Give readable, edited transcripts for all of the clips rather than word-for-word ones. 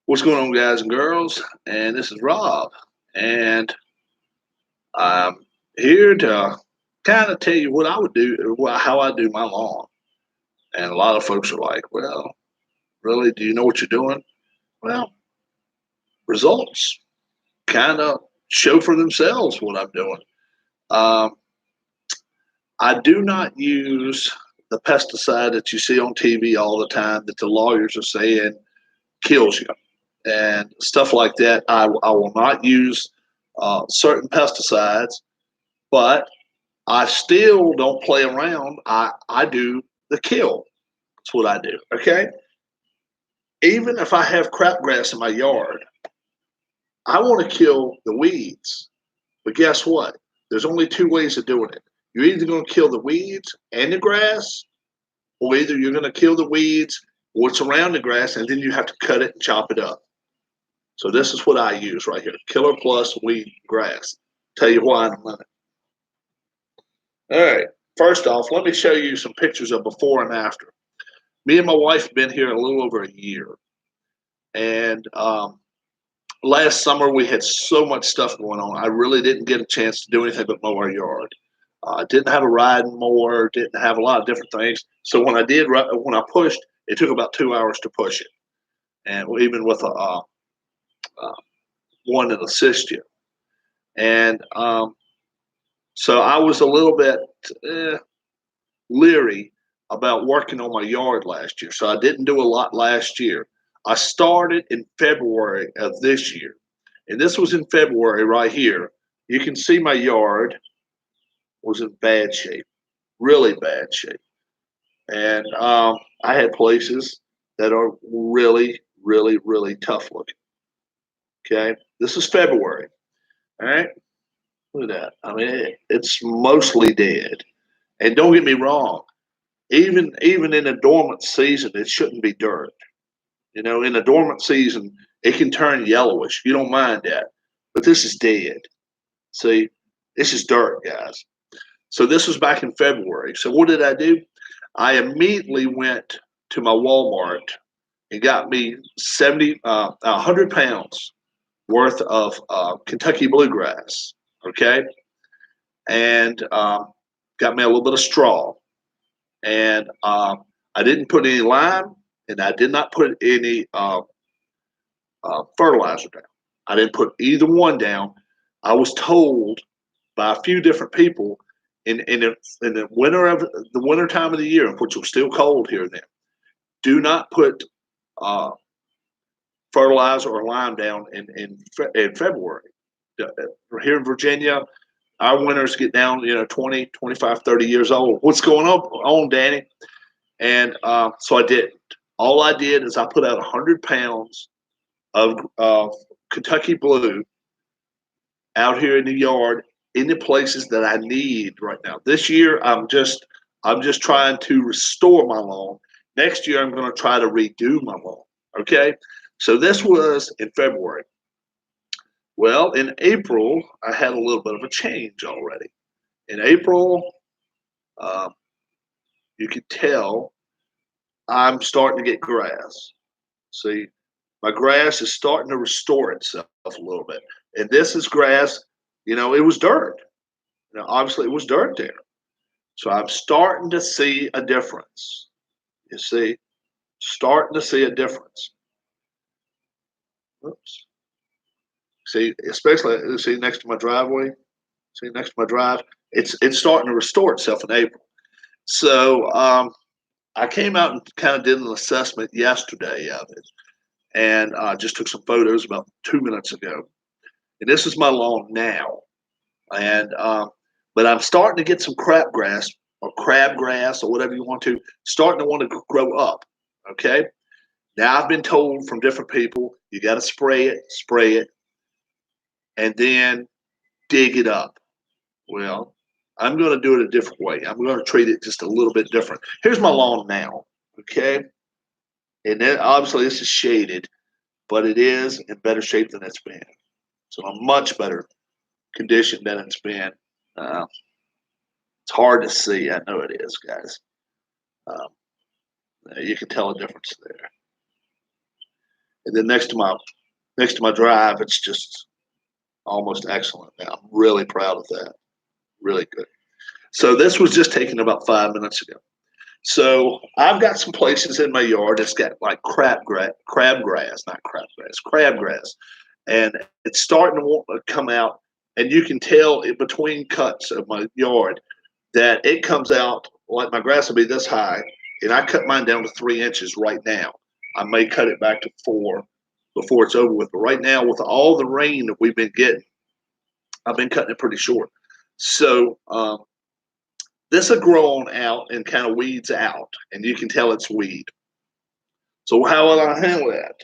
What's going on, guys and girls? And this is Rob, and I'm here to kind of tell you what I would do, how I do my lawn. And a lot of folks are like, "Well, really? Do you know what you're doing?" Well, results kind of show for themselves what I'm doing. Um, I do not use the pesticide that you see on TV all the time that the lawyers are saying kills you and stuff like that. I will not use certain pesticides, but I still don't play around. I do the kill. That's what I do. Okay. Even if I have crapgrass in my yard, I want to kill the weeds. But guess what? There's only two ways of doing it. You're either going to kill the weeds and the grass, or either you're going to kill the weeds, what's around the grass, and then you have to cut it and chop it up. So this is what I use right here: Killer Plus Weed Grass. Tell you why in a minute. All right. First off, let me show you some pictures of before and after. Me and my wife have been here a little over a year, and last summer we had so much stuff going on. I really didn't get a chance to do anything but mow our yard. I didn't have a riding mower, didn't have a lot of different things. So when I pushed, it took about 2 hours to push it, and even with uh, one that assists you. And so I was a little bit leery about working on my yard last year. So I didn't do a lot last year. I started in February of this year. And this was in February right here. You can see my yard was in bad shape, really bad shape. And I had places that are really, really, really tough looking. Okay. This is February. All right. Look at that. I mean, it's mostly dead. And don't get me wrong, even in a dormant season, it shouldn't be dirt. You know, in a dormant season, it can turn yellowish. You don't mind that, but this is dead. See, this is dirt, guys. So this was back in February. So what did I do? I immediately went to my Walmart and got me 100 pounds worth of Kentucky bluegrass. Okay, and got me a little bit of straw, and I didn't put any lime, and I did not put any fertilizer down. I didn't put either one down. I was told by a few different people in the winter of the winter time of the year, which was still cold here then, do not put uh, fertilizer or lime down in February. Here in Virginia, our winters get down, 20, 25, 30 years old. What's going on, Danny? And so I didn't. All I did is I put out 100 pounds of Kentucky blue out here in the yard in the places that I need right now. This year, I'm just trying to restore my lawn. Next year, I'm going to try to redo my lawn. Okay, so this was in February. Well, in April, I had a little bit of a change already. In April, uh, you could tell I'm starting to get grass. See, my grass is starting to restore itself a little bit. And this is grass, it was dirt. Obviously, it was dirt there. So I'm starting to see a difference. You see, starting to see a difference. Oops. See, especially see next to my driveway. See next to my drive, it's starting to restore itself in April. So I came out and kind of did an assessment yesterday of it, and just took some photos about 2 minutes ago. And this is my lawn now, and but I'm starting to get some crabgrass or crabgrass or whatever you want to, starting to want to grow up. Okay. Now I've been told from different people you got to spray it, and then dig it up. Well, I'm going to do it a different way. I'm going to treat it just a little bit different. Here's my lawn now. Okay. And then obviously this is shaded, but it is in better shape than it's been. So a much better condition than it's been. Uh, it's hard to see. I know it is, guys. Um, you can tell a difference there. And then next to my drive, it's just almost excellent. Now I'm really proud of that. Really good. So this was just taken about 5 minutes ago. So I've got some places in my yard that's got like crabgrass, and it's starting to come out. And you can tell in between cuts of my yard that it comes out like my grass will be this high, and I cut mine down to 3 inches right now. I may cut it back to 4 before it's over with. But right now, with all the rain that we've been getting, I've been cutting it pretty short. So this will grow on out and kind of weeds out, and you can tell it's weed. So how will I handle that?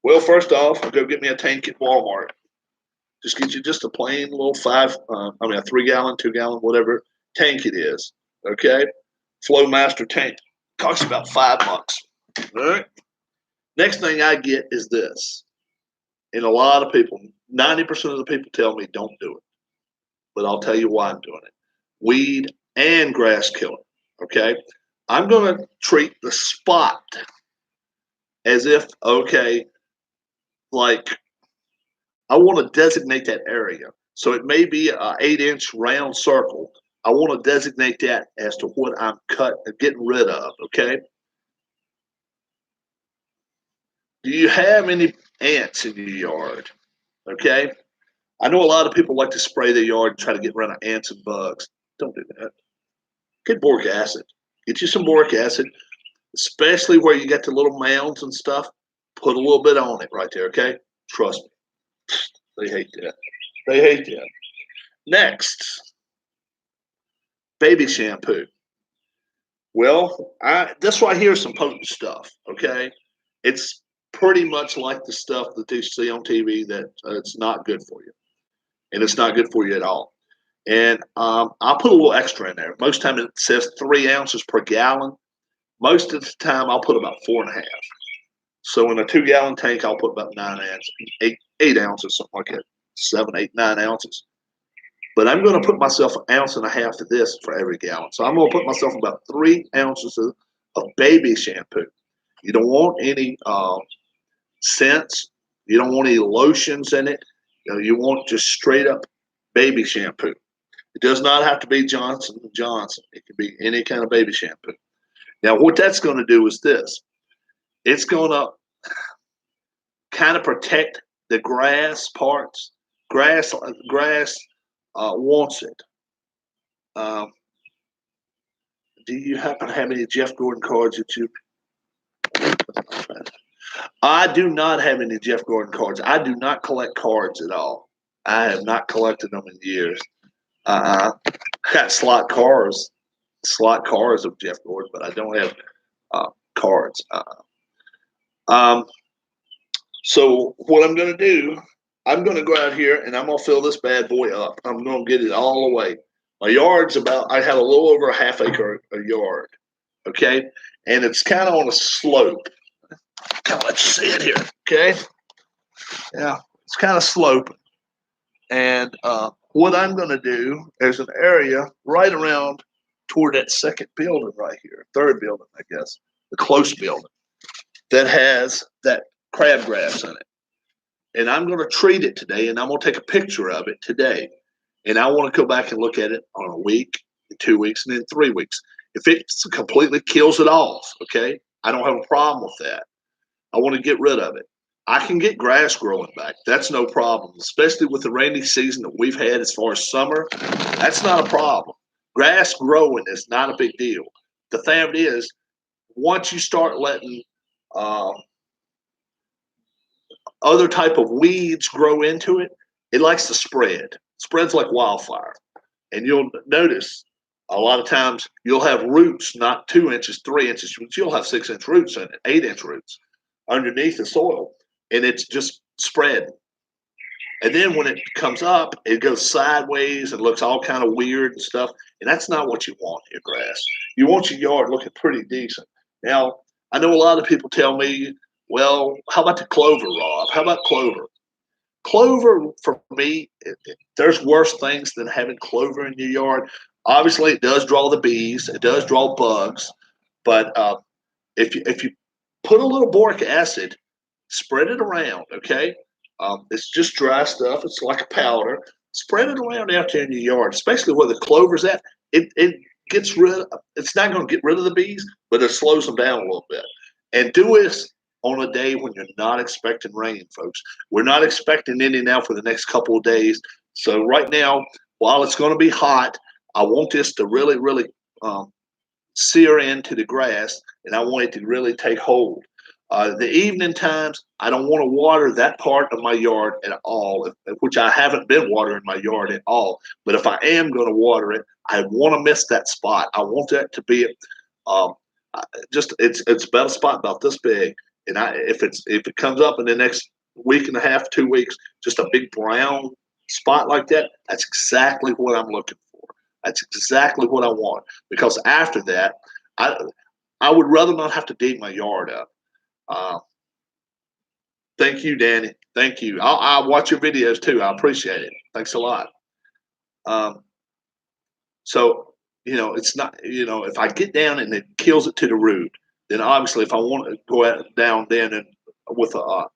Well, first off, I'll go get me a tank at Walmart. Just get you just a plain little a 3 gallon, 2 gallon, whatever tank it is. Okay, Flowmaster tank. Costs you about $5. All right. Next thing I get is this, and a lot of people, 90% of the people tell me don't do it, but I'll tell you why I'm doing it. Weed and grass killer. Okay, I'm going to treat the spot as if, okay, like I want to designate that area. So it may be an 8-inch round circle. I want to designate that as to what I'm getting rid of. Okay. Do you have any ants in your yard? Okay. I know a lot of people like to spray their yard and try to get rid of ants and bugs. Don't do that. Get boric acid. Get you some boric acid, especially where you got the little mounds and stuff. Put a little bit on it right there. Okay. Trust me. They hate that. They hate that. Next, baby shampoo. Well, this right here is some potent stuff. Okay. It's pretty much like the stuff that you see on TV that it's not good for you. And it's not good for you at all. And I'll put a little extra in there. Most time it says 3 ounces per gallon. Most of the time I'll put about 4.5. So in a 2-gallon tank, I'll put about 9 ounces, 8 ounces, something like that, 7, 8, 9 ounces. But I'm going to put myself 1.5 ounces of this for every gallon. So I'm going to put myself about 3 ounces of baby shampoo. You don't want any scents. You don't want any lotions in it. You want just straight up baby shampoo. It does not have to be Johnson & Johnson. It can be any kind of baby shampoo. Now, what that's going to do is this. It's going to kind of protect the grass parts. Grass wants it. Do you happen to have any Jeff Gordon cards that you? I do not have any Jeff Gordon cards. I do not collect cards at all. I have not collected them in years. I got slot cars of Jeff Gordon, but I don't have cards. So what I'm going to do, I'm going to go out here and I'm going to fill this bad boy up. I'm going to get it all the way. My yard's I have a little over a half acre a yard. Okay. And it's kind of on a slope. Kind of let you see it here. Okay. Yeah. It's kind of sloping. And what I'm going to do, there's an area right around toward that second building right here, third building, I guess, the close building, that has that crabgrass in it. And I'm going to treat it today, and I'm going to take a picture of it today. And I want to go back and look at it on a week, 2 weeks, and then 3 weeks. If it completely kills it off, okay, I don't have a problem with that. I want to get rid of it. I can get grass growing back. That's no problem, especially with the rainy season that we've had as far as summer. That's not a problem. Grass growing is not a big deal. The thing is, once you start letting other type of weeds grow into it, it likes to spread. Spreads like wildfire. And you'll notice a lot of times you'll have roots, not 2 inches, 3 inches, but you'll have 6-inch roots in it, 8-inch roots underneath the soil. And it's just spread. And then when it comes up, it goes sideways and looks all kind of weird and stuff. And that's not what you want in your grass. You want your yard looking pretty decent. Now, I know a lot of people tell me, well, how about the clover, Rob? How about clover? Clover, for me, there's worse things than having clover in your yard. Obviously, it does draw the bees. It does draw bugs. But if you put a little boric acid, spread it around, okay? It's just dry stuff. It's like a powder. Spread it around out there in your yard, especially where the clover's at. It gets rid. It's not going to get rid of the bees, but it slows them down a little bit. And do this on a day when you're not expecting rain, folks. We're not expecting any now for the next couple of days. So right now, while it's going to be hot, I want this to really, really sear into the grass, and I want it to really take hold. The evening times, I don't want to water that part of my yard at all, which I haven't been watering my yard at all. But if I am going to water it, I want to miss that spot. I want that to be um, it's about a spot about this big, and if it comes up in the next week and a half, 2 weeks, just a big brown spot like that, that's exactly what I'm looking for. That's exactly what I want, because after that, I would rather not have to dig my yard up. Uh, Thank you, Danny. Thank you. I'll watch your videos too. I appreciate it. Thanks a lot. Um, so, it's not, if I get down and it kills it to the root, then obviously if I want to go out down then and with a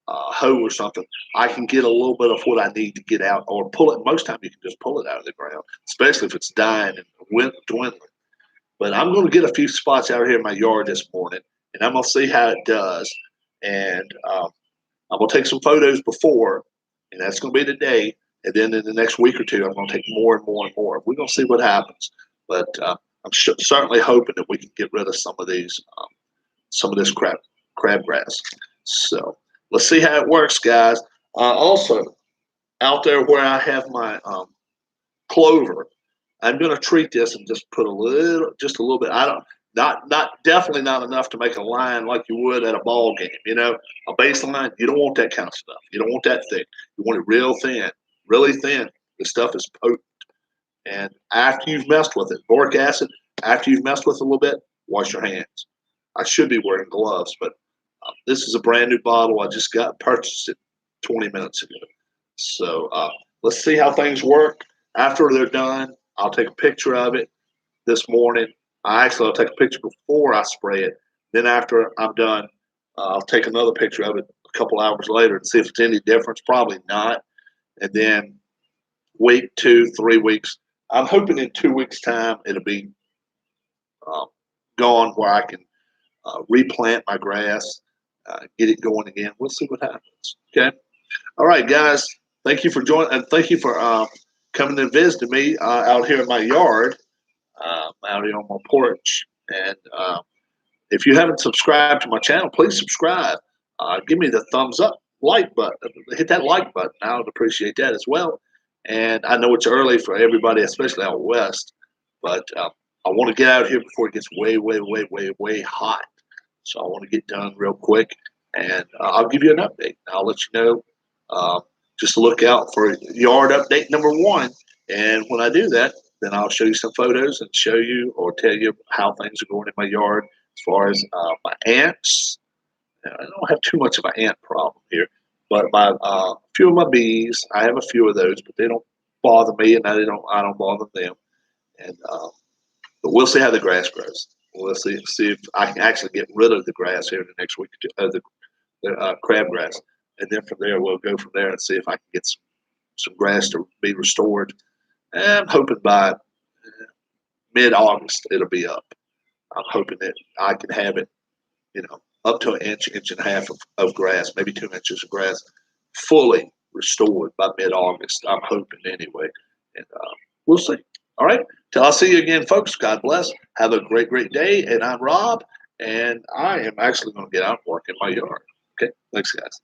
hoe or something, I can get a little bit of what I need to get out, or pull it. Most time you can just pull it out of the ground, especially if it's dying and dwindling. But I'm going to get a few spots out here in my yard this morning, and I'm going to see how it does. And I'm going to take some photos before, and that's going to be today. And then in the next week or two, I'm going to take more and more and more. We're going to see what happens. But I'm certainly hoping that we can get rid of some of this crabgrass. So let's see how it works, guys. Also, out there where I have my clover, I'm going to treat this and just put just a little bit. I don't, not definitely not enough to make a line like you would at a ball game. A baseline. You don't want that kind of stuff. You don't want that thick. You want it real thin, really thin. The stuff is potent. And after you've messed with it, boric acid. After you've messed with it a little bit, wash your hands. I should be wearing gloves, but this is a brand new bottle. I just purchased it 20 minutes ago. So let's see how things work. After they're done, I'll take a picture of it this morning. I'll take a picture before I spray it. Then after I'm done, I'll take another picture of it a couple hours later and see if it's any difference. Probably not. And then week, 2, 3 weeks. I'm hoping in 2 weeks' time it'll be gone where I can replant my grass, get it going again. We'll see what happens. Okay. All right, guys. Thank you for joining, and thank you for coming and visiting me out here in my yard, out here on my porch. And if you haven't subscribed to my channel, please subscribe. Give me the thumbs up, like button. Hit that like button. I would appreciate that as well. And I know it's early for everybody, especially out west, but I want to get out here before it gets way, way, way, way, way hot. So I want to get done real quick, and I'll give you an update. I'll let you know. Just look out for yard update number 1. And when I do that, then I'll show you some photos and show you or tell you how things are going in my yard as far as my ants. I don't have too much of an ant problem here, but my few of my bees, I have a few of those, but they don't bother me, and I don't bother them. And but we'll see how the grass grows. We'll see if I can actually get rid of the grass here in the next week or two, the crabgrass, and then from there we'll go from there and see if I can get some grass to be restored. And I'm hoping by mid-August it'll be up. I'm hoping that I can have it, up to an inch, inch and a half of grass, maybe 2 inches of grass, fully restored by mid-August. I'm hoping anyway, and we'll see. All right, till I'll see you again, folks. God bless. Have a great, great day. And I'm Rob, and I am actually going to get out and work in my yard. Okay, thanks, guys.